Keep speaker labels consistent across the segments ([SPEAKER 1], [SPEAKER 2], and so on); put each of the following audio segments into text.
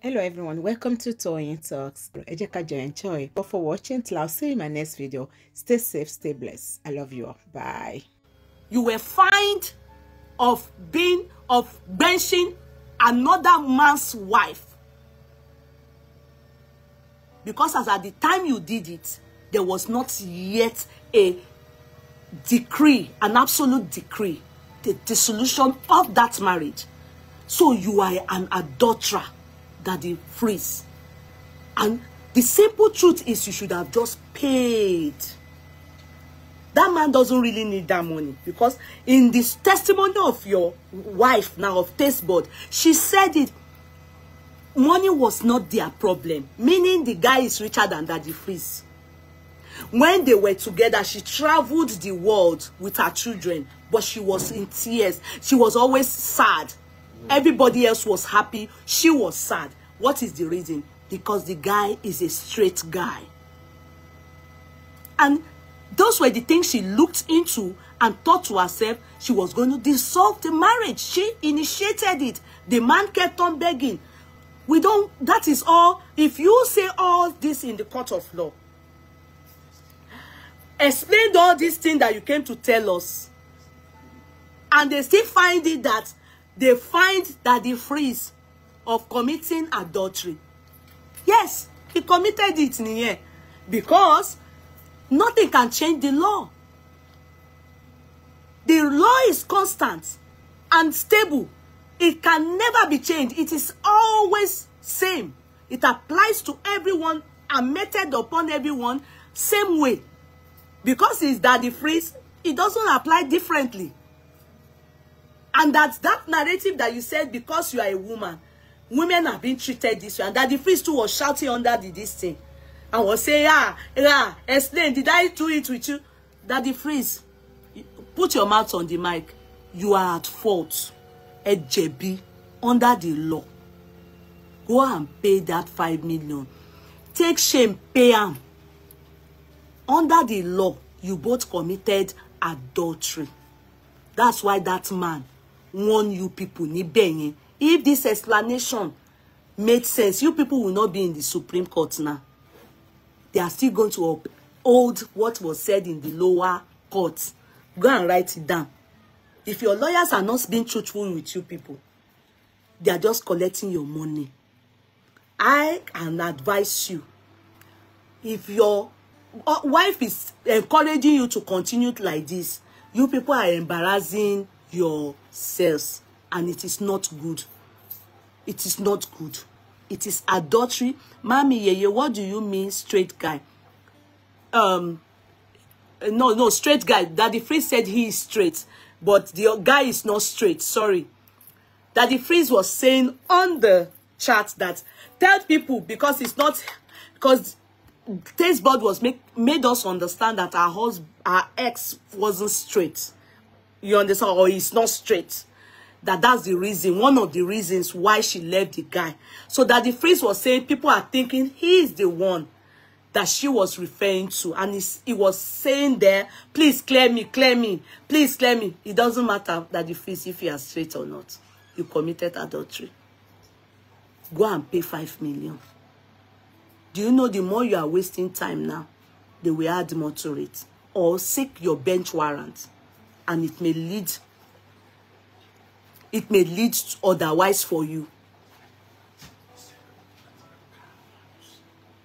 [SPEAKER 1] Hello everyone, welcome to Toyeen Talks. Ejeka jo enjoy. But for watching till I'll see you in my next video. Stay safe, stay blessed. I love you all. Bye.
[SPEAKER 2] You were fined of benching another man's wife. Because as at the time you did it, there was not yet a decree, an absolute decree, the dissolution of that marriage. So you are an adulterer, Daddy Freese. And the simple truth is you should have just paid. That man doesn't really need that money, because in this testimony of your wife now, of Tastebud, she said it, money was not their problem, meaning the guy is richer than Daddy Freese. When they were together, she traveled the world with her children, but she was in tears. She was always sad. Everybody else was happy. She was sad. What is the reason? Because the guy is a straight guy. And those were the things she looked into and thought to herself she was going to dissolve the marriage. She initiated it. The man kept on begging. That is all. If you say all this in the court of law, explain all these things that you came to tell us, and they still find it that they find Daddy Freese of committing adultery. Yes, he committed it in here, because nothing can change the law. The law is constant and stable. It can never be changed. It is always same. It applies to everyone and meted upon everyone same way. Because it's Daddy Freese, it doesn't apply differently. And that narrative that you said, because you are a woman, women are being treated this way. And Daddy Freese too was shouting under this thing. And was saying, explain, did I do it with you? Daddy Freese, put your mouth on the mic. You are at fault. Ejebi, under the law. Go and pay that 5 million. Take shame, pay him. Under the law, you both committed adultery. That's why that man warned you people. If this explanation made sense, you people will not be in the Supreme Court now. They are still going to uphold what was said in the lower court. Go and write it down. If your lawyers are not being truthful with you people, they are just collecting your money. I can advise you, if your wife is encouraging you to continue like this, you people are embarrassing yourselves, and it is not good. It is not good. It is adultery. Mami Yeye, what do you mean straight guy? No, straight guy. Daddy Freese said he is straight, but the guy is not straight. Sorry. Daddy Freese was saying on the chat that tell people, because it's not, because Tastebud was made us understand that our ex wasn't straight. You understand? Or he's not straight. That's the reason, one of the reasons why she left the guy. So Daddy Freese was saying people are thinking he is the one that she was referring to. And he was saying there, please clear me, please clear me. It doesn't matter, Daddy Freese, if you are straight or not. You committed adultery. Go and pay 5 million. Do you know the more you are wasting time now, they will add more to it? Or seek your bench warrant, and it may lead to otherwise for you.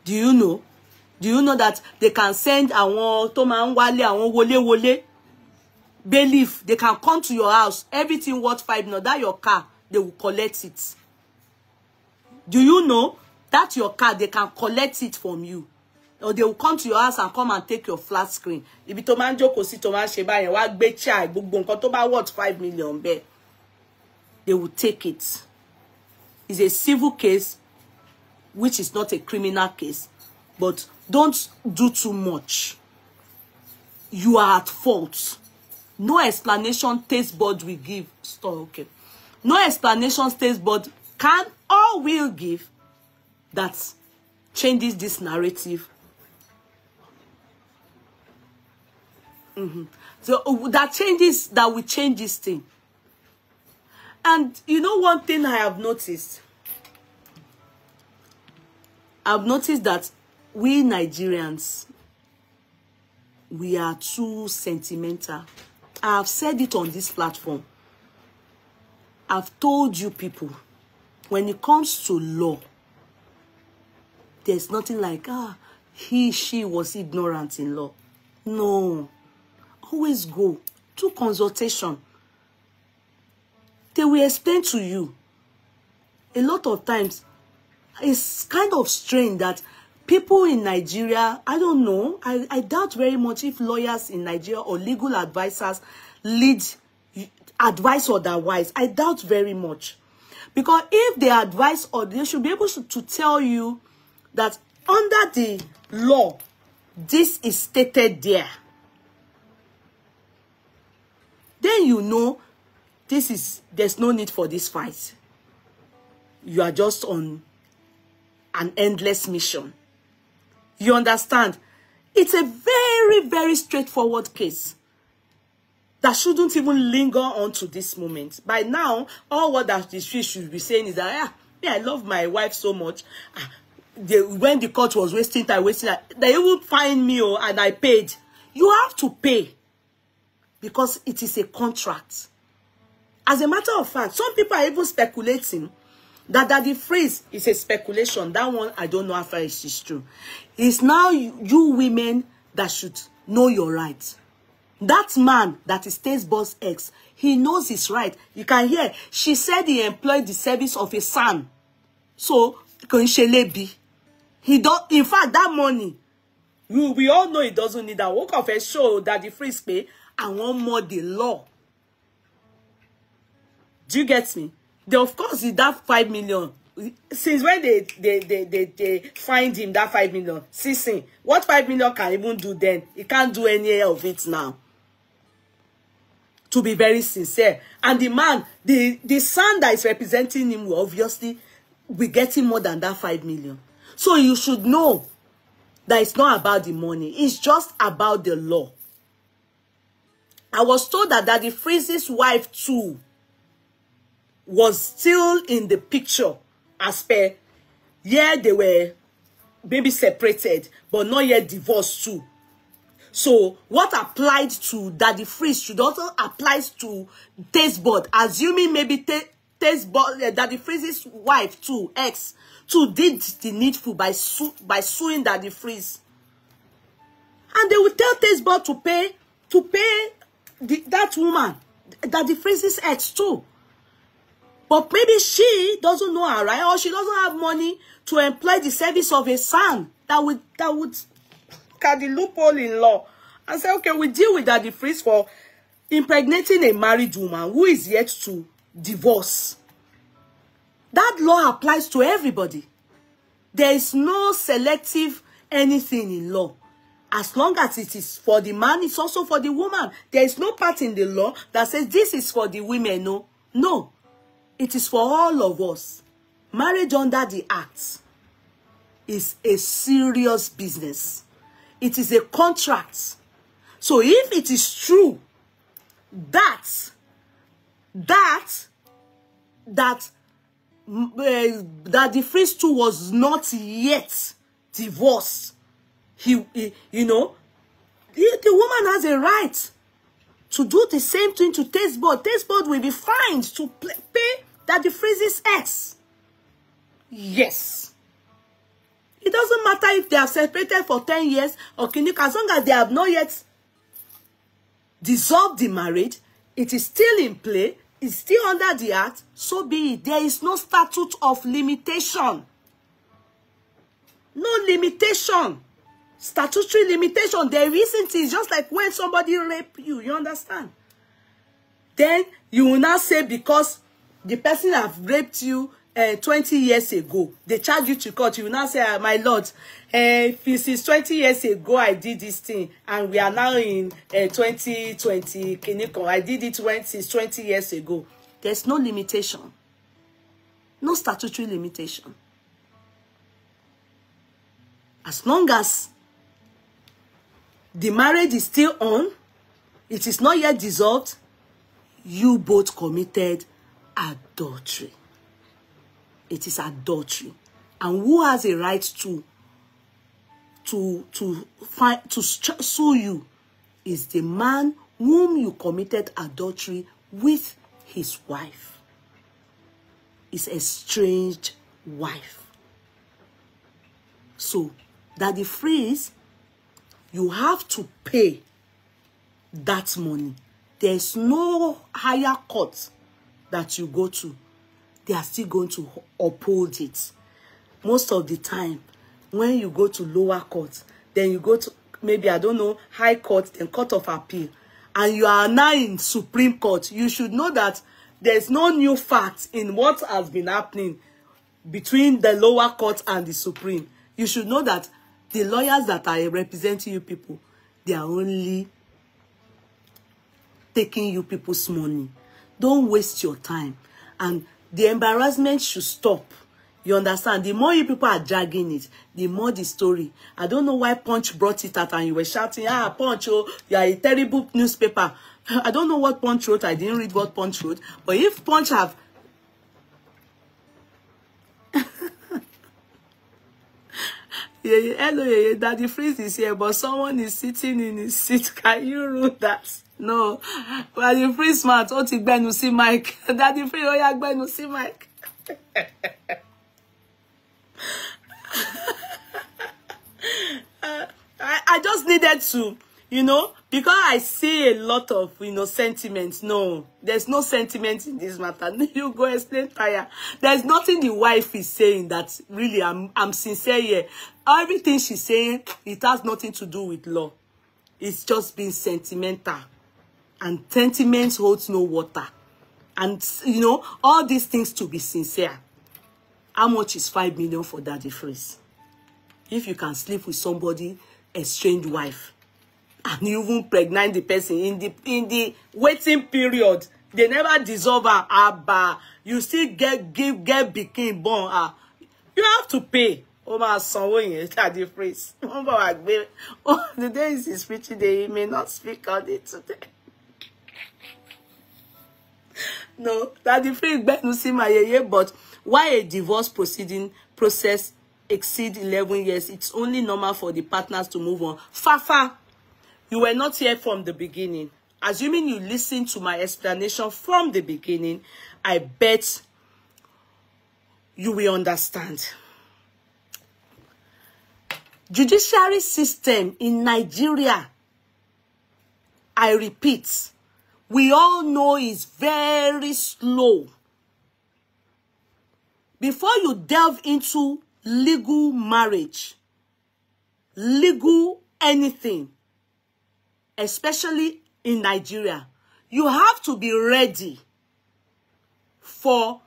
[SPEAKER 2] Do you know? Do you know that they can send awon to ma nwale, awon wole bailiff? They can come to your house, everything worth 5 million. That your car, they will collect it. Do you know that your car, they can collect it from you? Or they will come to your house and come and take your flat screen. Ibi to man joko si to man sheba yen wa gbe chai gbogbo nkan to ba worth 5 million be. They will take it. It's a civil case, which is not a criminal case. But don't do too much. You are at fault. No explanation Tastebud will give. Stop, okay. No explanation Tastebud can or will give that changes this narrative. So that will change this thing. And you know one thing I have noticed? I've noticed that we Nigerians, we are too sentimental. I've said it on this platform. I've told you people, when it comes to law, there's nothing like, she was ignorant in law. No. Always go to consultation. They will explain to you. A lot of times, it's kind of strange that people in Nigeria, I don't know, I doubt very much if lawyers in Nigeria or legal advisors lead advice otherwise. I doubt very much. Because if they advise, or they should be able to tell you that under the law, this is stated there. Then you know there's no need for this fight. You are just on an endless mission. You understand? It's a very, very straightforward case that shouldn't even linger on to this moment. By now, all what that the Freese should be saying is that, I love my wife so much. When the court was wasting time, they even find me and I paid. You have to pay because it is a contract. As a matter of fact, some people are even speculating that the Freese is a speculation. That one, I don't know how far it is true. It's now you women that should know your rights. That man that is Tastebud's ex, he knows his right. You can hear. She said he employed the service of a son. So, he don't. In fact, that money, we all know he doesn't need that. Work of a show that the Freese pay and one more the law. Do you get me? Of course, that 5 million. Since when they find him that 5 million, see, what 5 million can even do then? He can't do any of it now. To be very sincere. And the man, the son that is representing him will obviously be getting more than that 5 million. So you should know that it's not about the money. It's just about the law. I was told that the Freese's wife too was still in the picture as per, yeah, they were maybe separated, but not yet divorced too. So what applied to Daddy Freese should also apply to Tastebud, assuming maybe Tastebud, Daddy Freese's wife too, ex, too did the needful by suing Daddy Freese. And they will tell Tastebud to pay that woman, Daddy Freese's ex too. But maybe she doesn't know her right, or she doesn't have money to employ the service of a son that would cut the loophole in law. And say, okay, we deal with Daddy Freese for impregnating a married woman who is yet to divorce. That law applies to everybody. There is no selective anything in law. As long as it is for the man, it's also for the woman. There is no part in the law that says this is for the women. No. No. It is for all of us. Marriage under the Act is a serious business. It is a contract. So if it is true that the Freese too was not yet divorced, you know, the woman has a right to do the same thing to Tastebud. Tastebud will be fined to pay Daddy Freese's ex. Yes. It doesn't matter if they are separated for 10 years or as long as they have not yet dissolved the marriage, it is still in play, it's still under the Act, so be it. There is no statute of limitation. No limitation. Statutory limitation. There isn't. It's just like when somebody rape you. You understand? Then you will not say because the person have raped you 20 years ago, they charge you to court. You will not say, my lord, since 20 years ago I did this thing, and we are now in 2020. I did it since 20 years ago. There's no limitation. No statutory limitation. As long as the marriage is still on, it is not yet dissolved, you both committed adultery. It is adultery. And who has a right to sue you is the man whom you committed adultery with his wife, his estranged wife. So, Daddy Freese, you have to pay that money. There's no higher court that you go to. They are still going to uphold it. Most of the time, when you go to lower court, then you go to, maybe, I don't know, high court, then court of appeal, and you are now in Supreme Court, you should know that there's no new facts in what has been happening between the lower court and the Supreme. You should know that the lawyers that are representing you people, they are only taking you people's money. Don't waste your time. And the embarrassment should stop. You understand? The more you people are dragging it, the more the story. I don't know why Punch brought it out and you were shouting, ah, Punch, oh, you are a terrible newspaper. I don't know what Punch wrote. I didn't read what Punch wrote. But if Punch have... Hello, Daddy Freese is here, but someone is sitting in his seat. Can you rule that? No. Daddy Freese, man, oh, ti gbenu si Mike. Daddy Freese, oh, ya gbenu si Mike. I just needed to, you know, because I see a lot of, you know, sentiments. No, there's no sentiment in this matter. You go explain, Taya. There's nothing the wife is saying that really I'm sincere here. Everything she's saying, it has nothing to do with law. It's just being sentimental. And sentiments holds no water. And, you know, all these things to be sincere. How much is 5 million for Daddy Freese? If you can sleep with somebody, estranged wife, and you even pregnant the person in the waiting period, they never dissolve her, abba, you still get became born, you have to pay. Oh my son, Daddy Freese. Oh, the day is his speech day, he may not speak on it today. No, Daddy Freese gbenu si my Yeye, but why a divorce process exceed 11 years? It's only normal for the partners to move on. Fafa, you were not here from the beginning. Assuming you listened to my explanation from the beginning, I bet you will understand. Judiciary system in Nigeria, I repeat, we all know is very slow. Before you delve into legal marriage, legal anything, especially in Nigeria, you have to be ready for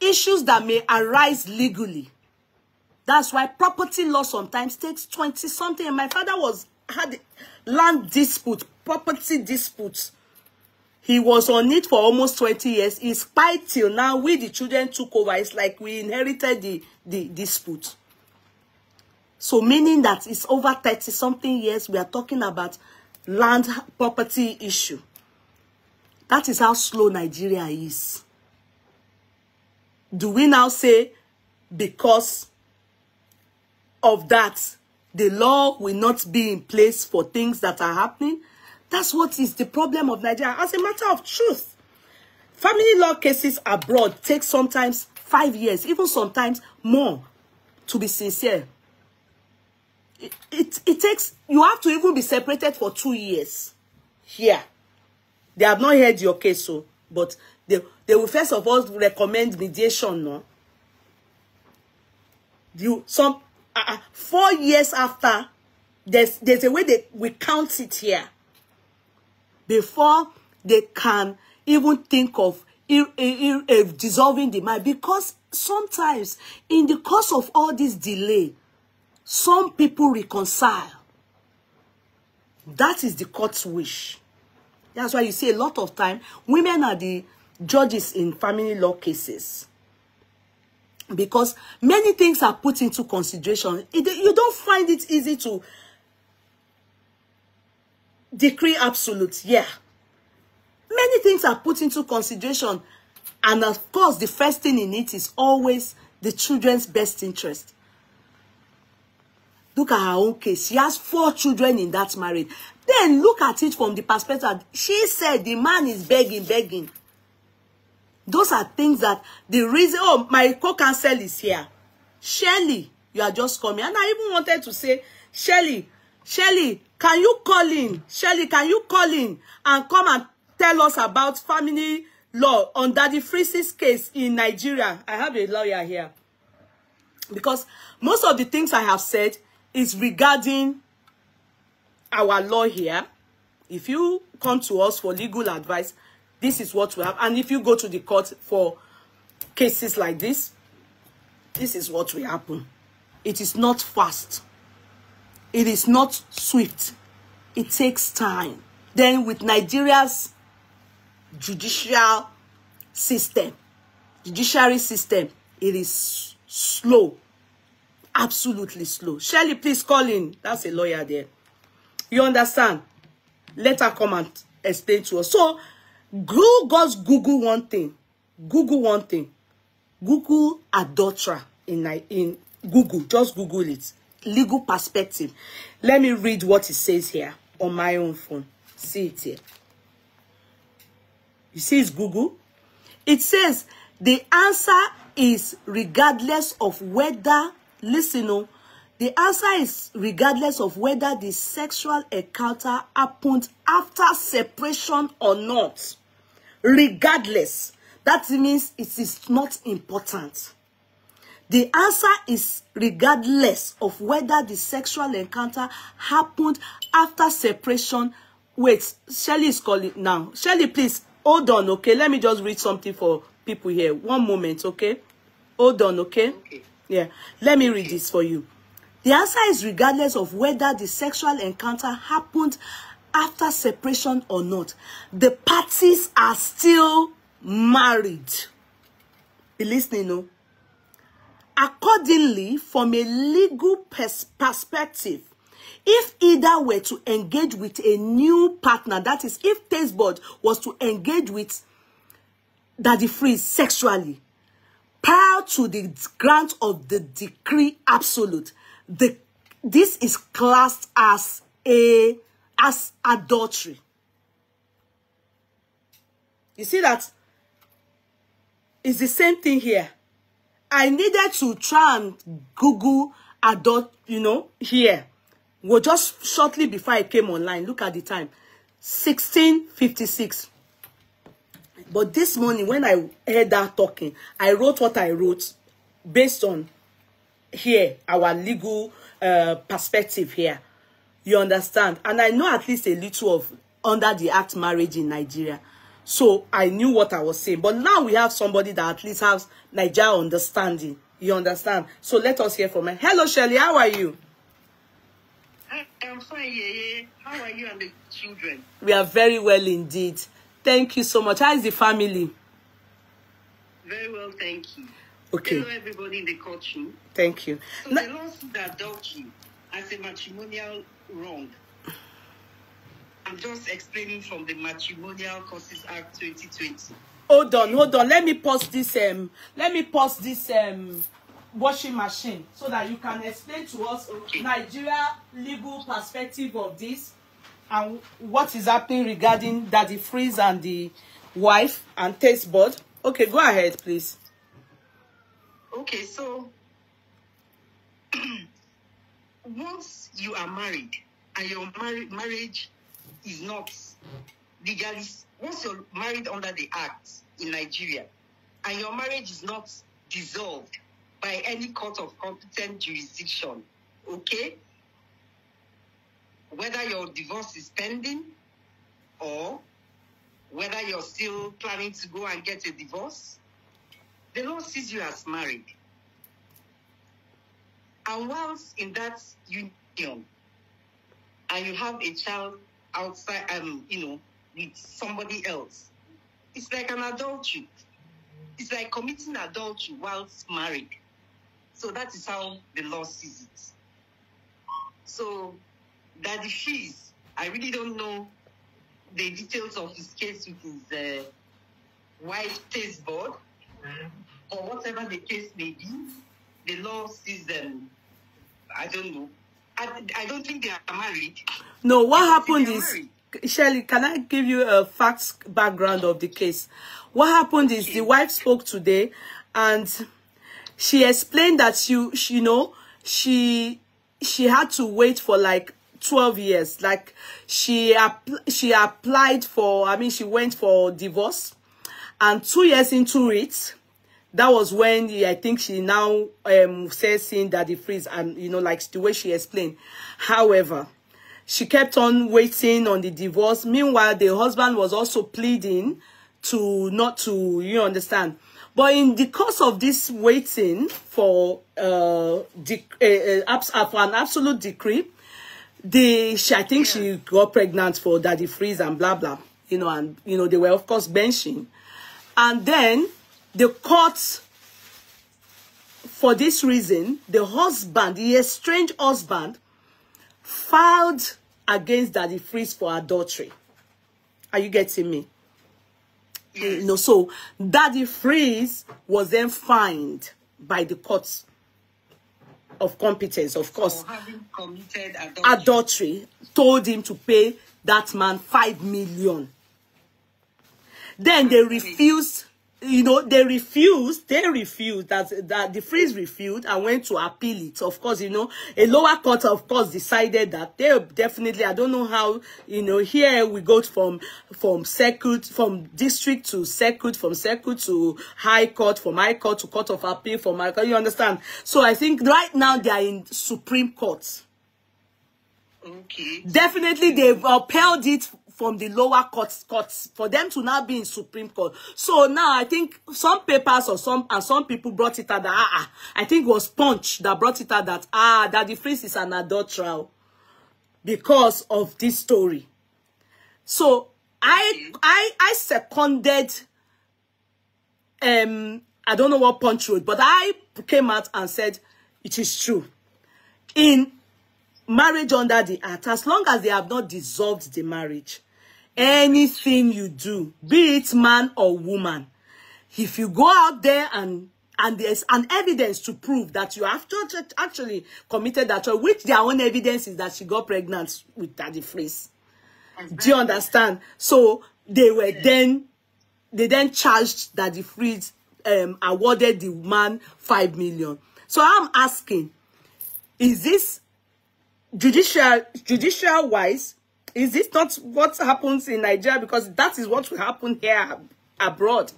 [SPEAKER 2] issues that may arise legally. That's why property law sometimes takes 20-something. And my father had land dispute, property disputes. He was on it for almost 20 years. He spied till now. We, the children, took over. It's like we inherited the dispute. So meaning that it's over 30-something years. We are talking about land property issue. That is how slow Nigeria is. Do we now say because of that, the law will not be in place for things that are happening? That's what is the problem of Nigeria. As a matter of truth, family law cases abroad take sometimes 5 years, even sometimes more, to be sincere. It takes, you have to even be separated for 2 years. Here. They have not heard your case, so, but they will first of all recommend mediation, no? 4 years after, there's a way we count it here. Before they can even think of dissolving the marriage. Because sometimes, in the course of all this delay, some people reconcile. That is the court's wish. That's why you see a lot of time, women are the judges in family law cases. Because many things are put into consideration. You don't find it easy to decree absolute. Yeah. Many things are put into consideration. And of course, the first thing in it is always the children's best interest. Look at her own case. She has 4 children in that marriage. Then look at it from the perspective. She said the man is begging. Those are things that the reason. Oh, my co-counsel is here. Shirley, you are just coming. And I even wanted to say, Shirley, can you call in? Shirley, can you call in and come and tell us about family law on Daddy Freese's case in Nigeria? I have a lawyer here. Because most of the things I have said is regarding our law here. If you come to us for legal advice, this is what we have. And if you go to the court for cases like this, this is what will happen. It is not fast. It is not swift. It takes time. Then with Nigeria's judiciary system, it is slow. Absolutely slow. Shirley, please call in. That's a lawyer there. You understand? Let her come and explain to us. So, just Google one thing. Google adulterer in Google. Just Google it. Legal perspective. Let me read what it says here on my own phone. See it here. You see it's Google? It says the answer is regardless of whether, listen, the answer is regardless of whether the sexual encounter happened after separation or not. Regardless. That means it is not important. The answer is regardless of whether the sexual encounter happened after separation. Wait, Shirley is calling now. Shirley, please, hold on, okay? Let me just read something for people here. One moment, okay? Hold on, okay?
[SPEAKER 3] Okay.
[SPEAKER 2] Yeah, let me read this for you. The answer is regardless of whether the sexual encounter happened after separation or not. The parties are still married. Be listening, no? Accordingly, from a legal perspective, if either were to engage with a new partner, that is, if Tastebud was to engage with Daddy Freese sexually, prior to the grant of the decree absolute, this is classed as adultery. You see that? It's the same thing here. I needed to try and Google adult, here. Well, just shortly before I came online, look at the time. 16:56. But this morning, when I heard that talking, I wrote what I wrote based on here, our legal perspective here. You understand? And I know at least a little of under the act marriage in Nigeria. So I knew what I was saying. But now we have somebody that at least has Nigeria understanding. You understand? So let us hear from her. Hello, Shirley. How are you?
[SPEAKER 3] I'm fine, Yeye. How are you and the children?
[SPEAKER 2] We are very well indeed. Thank you so much. How is the family?
[SPEAKER 3] Very well, thank you.
[SPEAKER 2] Okay.
[SPEAKER 3] Hello, everybody in the courtroom.
[SPEAKER 2] Thank you.
[SPEAKER 3] So the law sees adultery as a matrimonial wrong. I'm just explaining from the Matrimonial Causes Act 2020.
[SPEAKER 2] Hold on. Let me pause this. Washing machine so that you can explain to us Nigeria legal perspective of this and what is happening regarding Daddy Freese and the wife and Tastebud. Okay, go ahead, please.
[SPEAKER 3] Okay, so once you are married and your marriage is not legally, once you're married under the act in Nigeria and your marriage is not dissolved by any court of competent jurisdiction, okay? Whether your divorce is pending or whether you're still planning to go and get a divorce, the law sees you as married. And once in that union, and you have a child outside, with somebody else, it's like an adultery. It's like committing adultery whilst married. So that is how the law sees it. So Daddy Freese, I really don't know the details of his case with his wife Tastebud, or whatever the case may be, the law sees them. I don't know. I don't think they are married.
[SPEAKER 2] No, what happened is, Shirley, can I give you a facts background of the case? What happened is the wife spoke today, and she explained that she had to wait for like 12 years. Like she applied for, I mean, she went for divorce, and 2 years into it, that was when I think she now says seeing Daddy Freese, and like the way she explained. However, she kept on waiting on the divorce. Meanwhile, the husband was also pleading to not to, you understand. But in the course of this waiting for an absolute decree, I think she got pregnant for Daddy Freese and blah blah, and they were of course benching, and then the court, for this reason, the estranged husband, filed against Daddy Freese for adultery. Are you getting me?
[SPEAKER 3] Yes.
[SPEAKER 2] So Daddy Freese was then fined by the courts of competence, of course.
[SPEAKER 3] For having committed
[SPEAKER 2] adultery, told him to pay that man 5 million. Then they refused. They refused that the Freese refused and went to appeal it. Of course, a lower court, of course, decided that they definitely, I don't know how, here we go from circuit, from district to circuit, from circuit to high court, from high court to court of appeal, from high court, you understand? So I think right now they are in Supreme Court.
[SPEAKER 3] Okay.
[SPEAKER 2] Definitely they've upheld it from the lower courts for them to now be in Supreme Court. So now I think some papers or some people brought it out that I think it was Punch that brought it out that Daddy Freese is an adulterer because of this story. So I seconded I don't know what Punch wrote, but I came out and said it is true. In marriage under the act, as long as they have not dissolved the marriage, anything you do, be it man or woman, if you go out there and there's an evidence to prove that you have actually committed that, which their own evidence is that she got pregnant with Daddy Freese. Do you understand? So they were then charged Daddy Freese, awarded the man 5 million. So I'm asking, is this judicial wise? Is this not what happens in Nigeria? Because that is what will happen here abroad.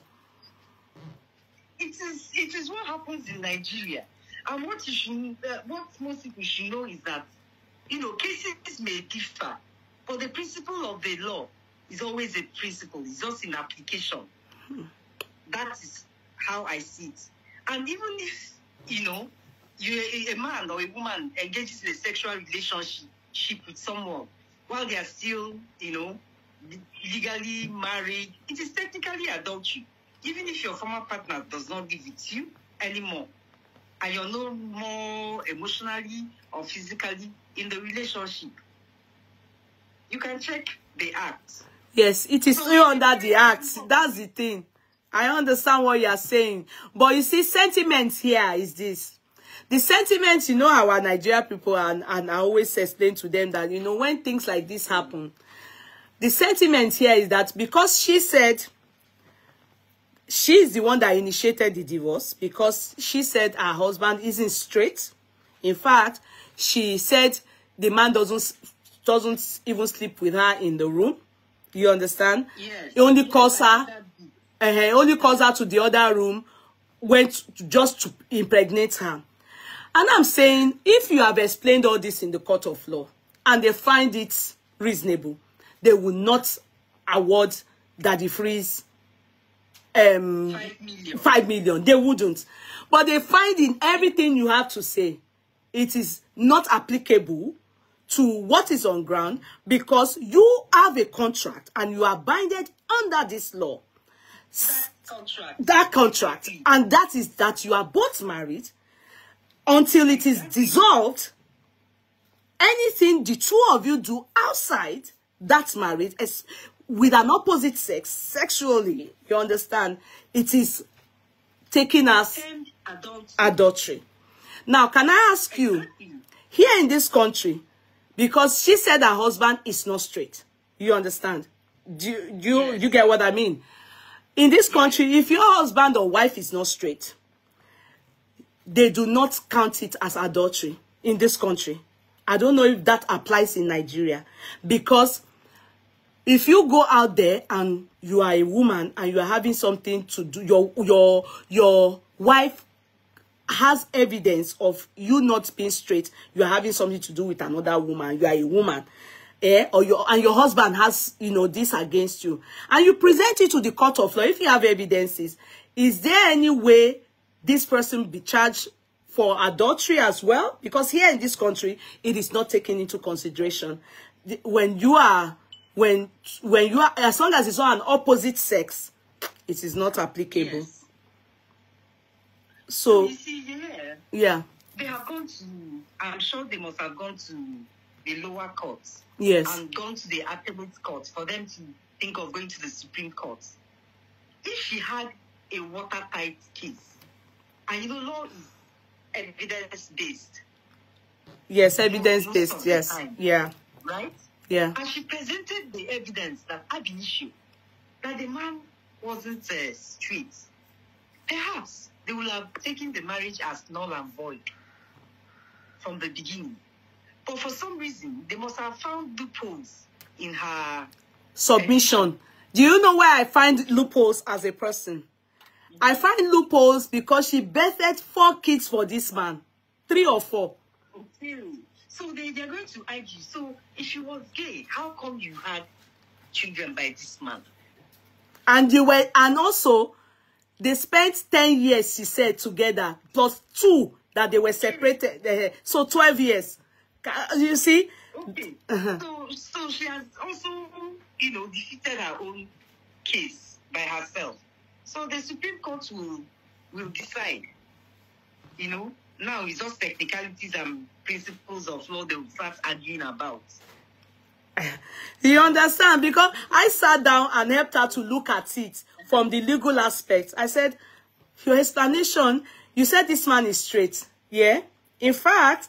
[SPEAKER 3] It is what happens in Nigeria. And what most people should know is that, cases may differ, but the principle of the law is always a principle. It's just in application. That is how I see it. And even if, a man or a woman engages in a sexual relationship with someone, while they are still, legally married, it is technically adultery. Even if your former partner does not live with you anymore, and you're no more emotionally or physically in the relationship, you can check the act.
[SPEAKER 2] Yes, it is still under the act. That's the thing. I understand what you are saying. But you see, sentiment here is this. The sentiments, our Nigeria people, and I always explain to them that, when things like this happen, the sentiment here is that because she said she's the one that initiated the divorce, because she said her husband isn't straight. In fact, she said the man doesn't even sleep with her in the room. You understand?
[SPEAKER 3] Yes.
[SPEAKER 2] He only calls her, to the other room, just to impregnate her. And I'm saying, if you have explained all this in the court of law and they find it reasonable, they will not award Daddy Freese 5 million. They wouldn't. But they find in everything you have to say, it is not applicable to what is on ground, because you have a contract and you are binded under this law. That contract. And that is that you are both married. Until it is dissolved, anything the two of you do outside that marriage with an opposite sex, sexually, you understand, it is taken as adultery. Now, can I ask you, here in this country, because she said her husband is not straight, you understand? Do you get what I mean? In this country, if your husband or wife is not straight, they do not count it as adultery in this country. I don't know if that applies in Nigeria, because if you go out there and you are a woman and you are having something to do, your wife has evidence of you not being straight, you are having something to do with another woman, you are a woman, or your husband has, this against you, and you present it to the court of law. If you have evidences, is there any way this person will be charged for adultery as well? Because here in this country, it is not taken into consideration. When you are, as long as it's not an opposite sex, it is not applicable.
[SPEAKER 3] Yes.
[SPEAKER 2] So
[SPEAKER 3] you see,
[SPEAKER 2] yeah.
[SPEAKER 3] They have gone to, I'm sure they must have gone to the lower courts.
[SPEAKER 2] Yes.
[SPEAKER 3] And gone to the appellate court for them to think of going to the Supreme Court. If she had a watertight case, and law is evidence-based.
[SPEAKER 2] Yes, evidence-based, yes. Yeah.
[SPEAKER 3] Right?
[SPEAKER 2] Yeah.
[SPEAKER 3] And she presented the evidence that had the issue, that the man wasn't straight. Perhaps they will have taken the marriage as null and void from the beginning. But for some reason, they must have found loopholes in her
[SPEAKER 2] submission. Do you know why I find loopholes as a person? I find loopholes because she birthed 4 kids for this man. 3 or 4.
[SPEAKER 3] Okay. So they're going to argue. So if she was gay, how come you had children by this man?
[SPEAKER 2] And also they spent 10 years, she said, together, plus 2 that they were separated. So 12 years. You see?
[SPEAKER 3] Okay. So she has also, defeated her own case by herself. So the Supreme Court will decide. Now it's just technicalities and principles of law they will start arguing about.
[SPEAKER 2] You understand? Because I sat down and helped her to look at it from the legal aspect. I said, your explanation, you said this man is straight. Yeah? In fact,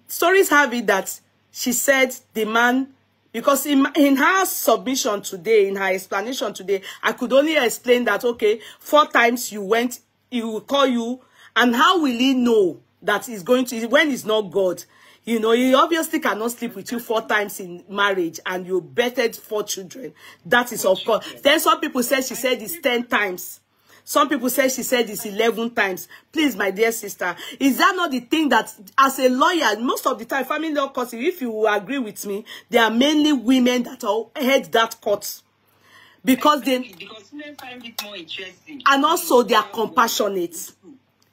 [SPEAKER 2] stories have it that she said the man, because in her submission today, in her explanation today, I could only explain that, okay, 4 times you went, he will call you, and how will he know that he's going to, when he's not God? He obviously cannot sleep with you 4 times in marriage, and you birthed 4 children. That is, of course. Then some people say she said it's 10 times. Some people say she said it's 11 times. Please, my dear sister, is that not the thing that, as a lawyer, most of the time, family law courts, if you will agree with me, they are mainly women that head that court. Because
[SPEAKER 3] women find it more interesting.
[SPEAKER 2] And also they are compassionate.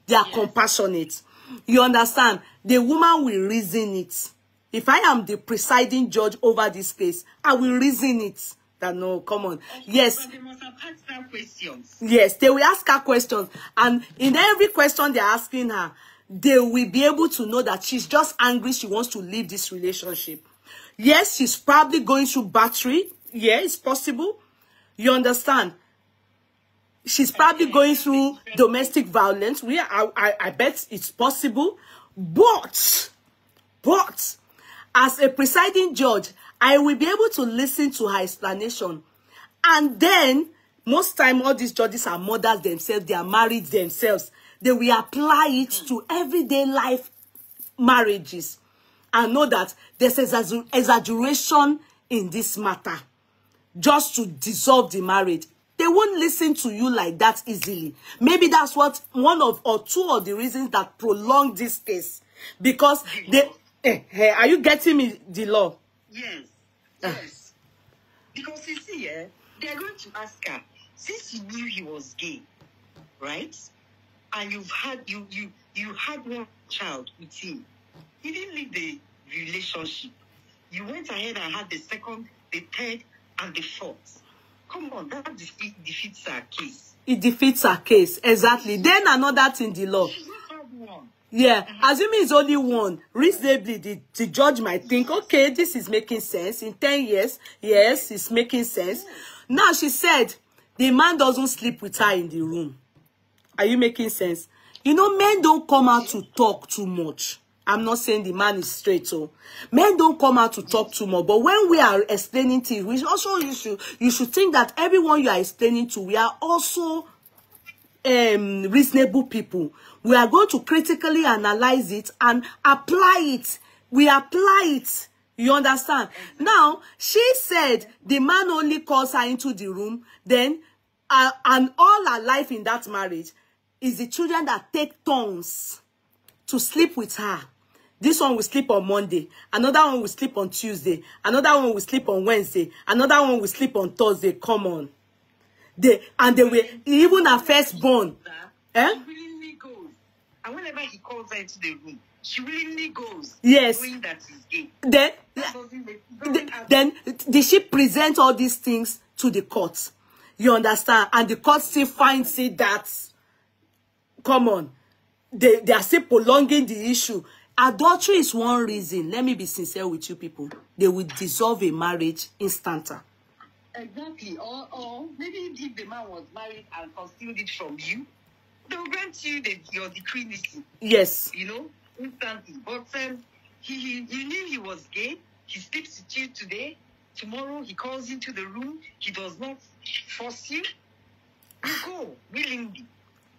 [SPEAKER 2] They are compassionate. You understand? The woman will reason it. If I am the presiding judge over this case, I will reason it. That no, come on. Yes.
[SPEAKER 3] But they must have asked her questions.
[SPEAKER 2] Yes, they will ask her questions. And in every question they're asking her, they will be able to know that she's just angry. She wants to leave this relationship. Yes, she's probably going through battery. Yeah, it's possible. You understand? She's probably going through domestic violence. I bet it's possible. But, as a presiding judge, I will be able to listen to her explanation. And then, most time, all these judges are mothers themselves. They are married themselves. They will apply it to everyday life marriages. And know that there's exaggeration in this matter. Just to dissolve the marriage. They won't listen to you like that easily. Maybe that's what one of or 2 of the reasons that prolonged this case. Because they... are you getting me the law?
[SPEAKER 3] Yes. Yes. Because you see, they're going to ask her, since you knew he was gay, right? And you had 1 child with him. You didn't leave the relationship. You went ahead and had the 2nd, the 3rd, and the 4th. Come on, that defeats her case.
[SPEAKER 2] It defeats her case, exactly. Then another thing, the law.
[SPEAKER 3] She's not had 1.
[SPEAKER 2] Yeah, assuming it's only 1, reasonably, the judge might think, okay, this is making sense. In 10 years, yes, it's making sense. Now, she said, the man doesn't sleep with her in the room. Are you making sense? You know, men don't come out to talk too much. I'm not saying the man is straight, so men don't come out to talk too much. But when we are explaining things, we also you should think that everyone you are explaining to, we are also reasonable people. We are going to critically analyze it and apply it. We apply it. You understand? Now, she said the man only calls her into the room, then, and all her life in that marriage is the children that take turns to sleep with her. This one will sleep on Monday. Another one will sleep on Tuesday. Another one will sleep on Wednesday. Another one will sleep on Thursday. Come on. They were even her firstborn.
[SPEAKER 3] She willingly goes. And whenever he calls her into the room, she willingly goes.
[SPEAKER 2] Yes.
[SPEAKER 3] Knowing that he's gay.
[SPEAKER 2] Then did she present all these things to the court? You understand? And the court still finds it that, come on, they are still prolonging the issue. Adultery is one reason. Let me be sincere with you people. They will dissolve a marriage instanter.
[SPEAKER 3] Exactly. Or maybe if the man was married and concealed it from you, they will grant you your decree missing.
[SPEAKER 2] Yes.
[SPEAKER 3] You know, instantly. But he knew he was gay. He sleeps with you today. Tomorrow he calls into the room. He does not force you. You go willingly.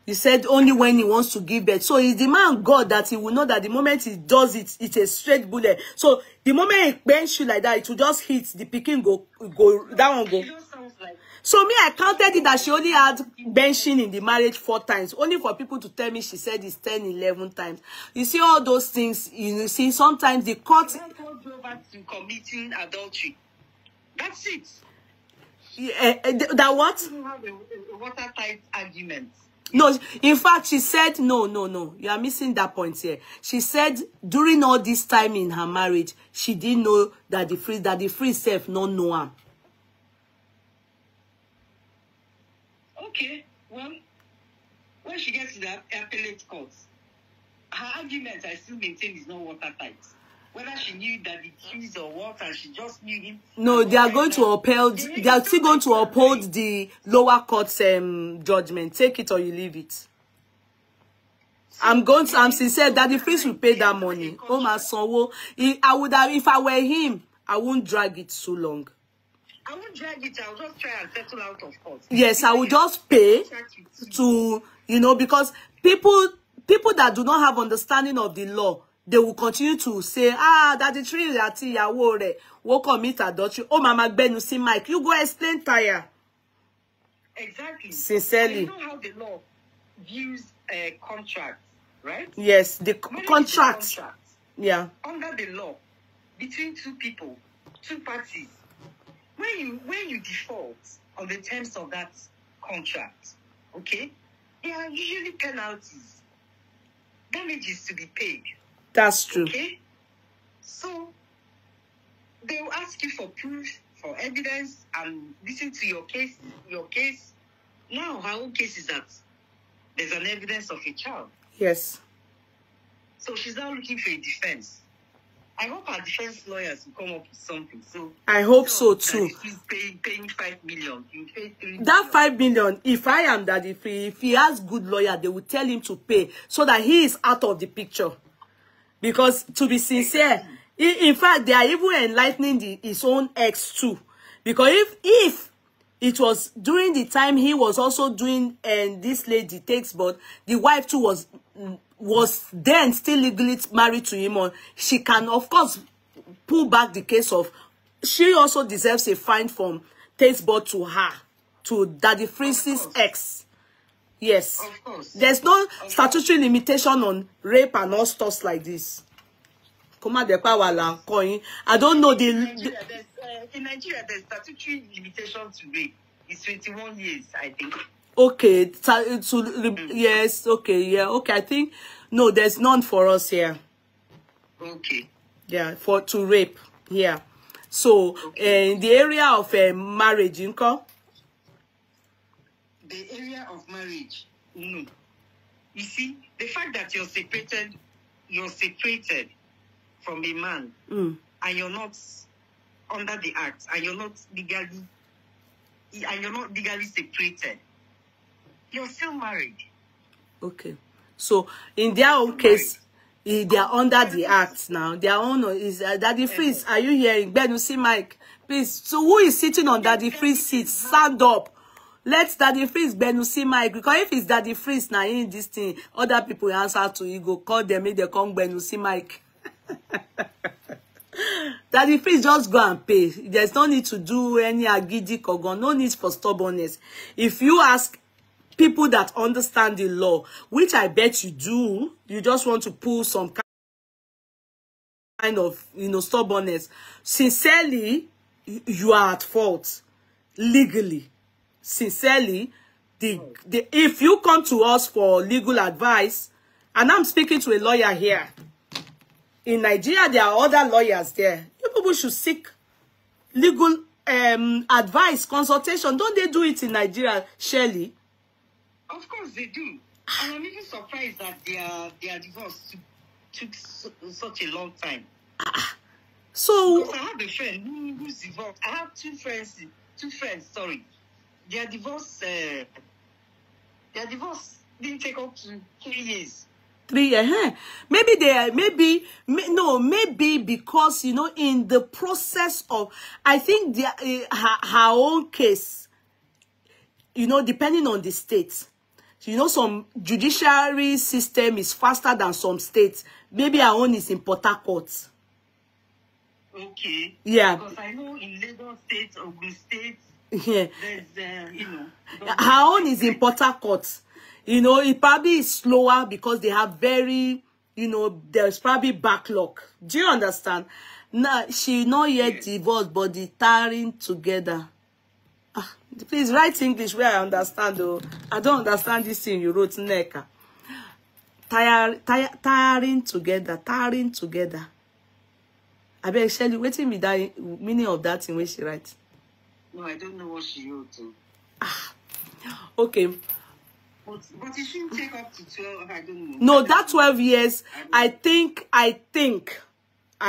[SPEAKER 2] He said only when he wants to give birth. So is the man God that he will know that the moment he does it, it's a straight bullet. So the moment he bench you like that, it will just hit the picking go that one go. So me, I counted it that she only had benching in the marriage 4 times. Only for people to tell me she said it's 10, 11 times. You see all those things, you see, sometimes the court
[SPEAKER 3] over to committing adultery. That's it.
[SPEAKER 2] That what?
[SPEAKER 3] You have a watertight argument.
[SPEAKER 2] No, in fact, she said, no. You are missing that point here. She said during all this time in her marriage, she didn't know that the Freese self not know her.
[SPEAKER 3] Okay, well, when she gets to the appellate court, her argument, I still maintain, is not watertight. Whether she knew that the keys or what, and she just knew him. No,
[SPEAKER 2] they are going to uphold. They are still going to uphold the lower court's judgment. Take it or you leave it. I'm sincere that the Freese will pay that money. Oh my son, I would have, if I were him, I won't drag it so long.
[SPEAKER 3] I won't drag it. I'll just try and settle out of court.
[SPEAKER 2] Yes, I will just pay to, you know, because people that do not have understanding of the law, they will continue to say, that the tree that will commit adultery. Oh, Mama Benusi Mike, you go explain tire.
[SPEAKER 3] Exactly.
[SPEAKER 2] Sincerely.
[SPEAKER 3] You know how the law views contracts, right?
[SPEAKER 2] Yes, the contract. Yeah.
[SPEAKER 3] Under the law, between 2 people, 2 parties, when you default on the terms of that contract, okay, there are usually penalties, damages to be paid.
[SPEAKER 2] That's true.
[SPEAKER 3] Okay? So, they will ask you for proof, for evidence, and listen to your case. Now, her own case is that there's an evidence of a child.
[SPEAKER 2] Yes.
[SPEAKER 3] So, she's now looking for a defense. I hope our defense lawyers will come up with something. So
[SPEAKER 2] I hope so too.
[SPEAKER 3] He's paying 5 million. You pay 3 million.
[SPEAKER 2] That 5 million, if I am that, if he has good lawyer, they will tell him to pay so that he is out of the picture. Because to be sincere, in fact, they are even enlightening his own ex too. Because if it was during the time he was also doing this lady Tastebud, the wife too was then still legally married to him, she can of course pull back the case of, she also deserves a fine from Tastebud to her, to Daddy Freese's ex. Yes.
[SPEAKER 3] Of course.
[SPEAKER 2] There's no statutory limitation on rape and all stuff like this. I don't know the...
[SPEAKER 3] In Nigeria, there's statutory limitation to rape. It's 21 years, I think.
[SPEAKER 2] Okay. Yes, okay, yeah, okay. I think, no, there's none for us here.
[SPEAKER 3] Okay.
[SPEAKER 2] Yeah, to rape. Yeah. So, in the area of marriage,
[SPEAKER 3] the area of marriage, no. You see, the fact that you're separated from a man, and you're not under the act, and you're not legally separated, you're still married.
[SPEAKER 2] Okay. So in their own case, they are under the act now. Their own is Daddy Freese. Are you hearing? Benusi Mike, please. So who is sitting on Daddy Freese seat? Stand up. Let Daddy Freese Benusi Mike. Because if it's Daddy Freese now in this thing, other people answer to you. Go call them. Make they come Benusi Mike. Daddy Freese, just go and pay. There's no need to do any agidi kogon. No need for stubbornness. If you ask people that understand the law, which I bet you do, you just want to pull some kind of, stubbornness. Sincerely, you are at fault. Legally. Sincerely, if you come to us for legal advice, and I'm speaking to a lawyer here, in Nigeria, there are other lawyers there. You people should seek legal advice, consultation. Don't they do it in Nigeria, Shirley?
[SPEAKER 3] Of course they do. And I'm even surprised that their divorce took such a long time.
[SPEAKER 2] So
[SPEAKER 3] because I have a friend who's divorced. I have two friends, sorry. Their divorce didn't take up to 3 years.
[SPEAKER 2] 3 years. Maybe because, in the process of, I think her own case, depending on the state, some judiciary system is faster than some states. Maybe our own is in Port Harcourt.
[SPEAKER 3] Okay.
[SPEAKER 2] Yeah.
[SPEAKER 3] Because I know in Lagos State, Ogun State,
[SPEAKER 2] yeah,
[SPEAKER 3] there's,
[SPEAKER 2] her own is in Port Harcourt. It probably is slower because they have very, there's probably backlog. Do you understand? Now, she not yet divorced, but they tarrying together. Please write English where I understand, though. I don't understand this thing you wrote, Neka. Tarrying together. I beg, Shirley, waiting me that meaning of that in which she writes.
[SPEAKER 3] No, I don't know what she wrote.
[SPEAKER 2] Okay.
[SPEAKER 3] But it shouldn't take up to 12, I don't know.
[SPEAKER 2] No, that 12 years, I think, I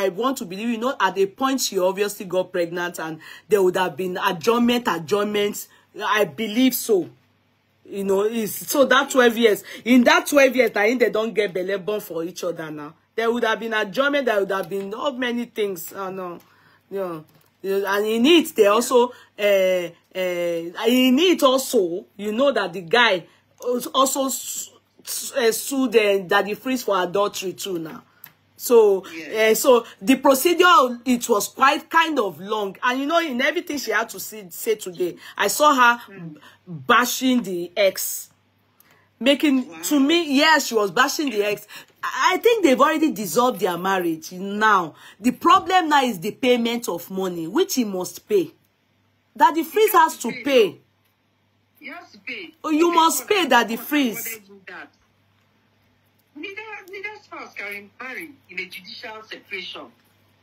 [SPEAKER 2] want to believe, at the point she obviously got pregnant and there would have been adjournments. I believe so. So that 12 years, in that 12 years, I think they don't get belly born for each other now. There would have been adjournment, there would have been all many things. And in it, they also, that the guy also sued Daddy Freese for adultery too now. So, so the procedure, it was quite kind of long. And in everything she had to say today, I saw her bashing the ex. To me, yes, she was bashing the ex. I think they've already dissolved their marriage now. The problem now is the payment of money, which he must pay. Daddy Freese has to pay.
[SPEAKER 3] You have to pay.
[SPEAKER 2] Oh, you must pay, Daddy Freese.
[SPEAKER 3] Neither spouse can marry in a judicial separation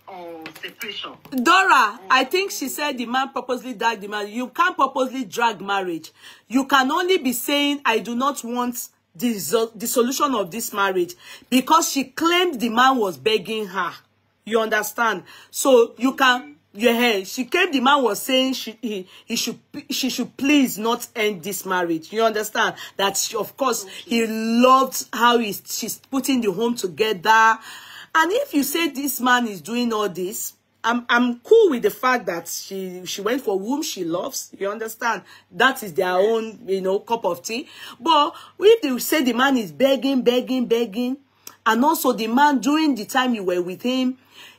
[SPEAKER 3] or separation.
[SPEAKER 2] Dora, I think she said the man purposely dragged the marriage. You can't purposely drag marriage. You can only be saying, I do not want the solution of this marriage, because she claimed the man was begging her. You understand? So you can, she claimed the man was saying she should please not end this marriage. You understand? That of course he loved how she's putting the home together. And if you say this man is doing all this, I'm cool with the fact that she went for whom she loves. You understand? That is their own, cup of tea. But if they say the man is begging, and also the man during the time you were with him,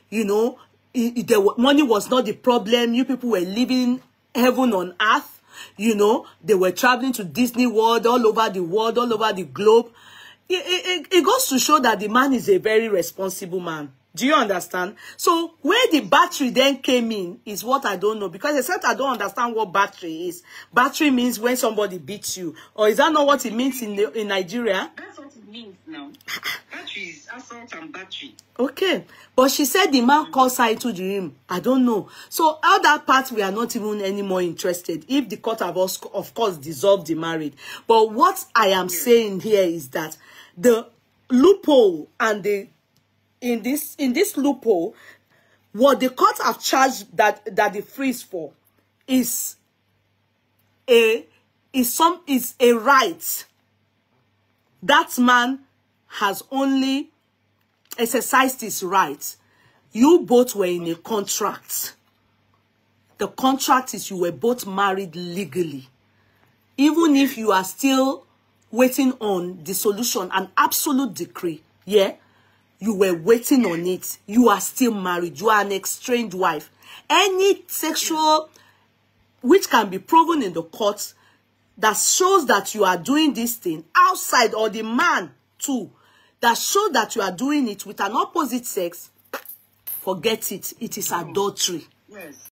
[SPEAKER 2] the money was not the problem. You people were living heaven on earth. They were traveling to Disney World, all over the world, all over the globe. It goes to show that the man is a very responsible man. Do you understand? So where the battery then came in is what I don't know. Because except I don't understand what battery is. Battery means when somebody beats you. Or is that not what it means in Nigeria?
[SPEAKER 3] That's what it means now. Battery is assault and battery.
[SPEAKER 2] Okay. But she said the man calls her into the room. I don't know. So all that part, we are not even any more interested. If the court have, of course, dissolved the marriage. But what I am saying here is that the loophole and in this loophole, what the court have charged that the Freese for is a right that man has only exercised his rights. You both were in a contract. The contract is you were both married legally. Even if you are still waiting on the solution, an absolute decree, yeah, you were waiting on it. You are still married. You are an estranged wife. Any sexual, which can be proven in the courts, that shows that you are doing this thing outside, or the man too, that shows that you are doing it with an opposite sex, forget it. It is adultery.
[SPEAKER 3] Yes.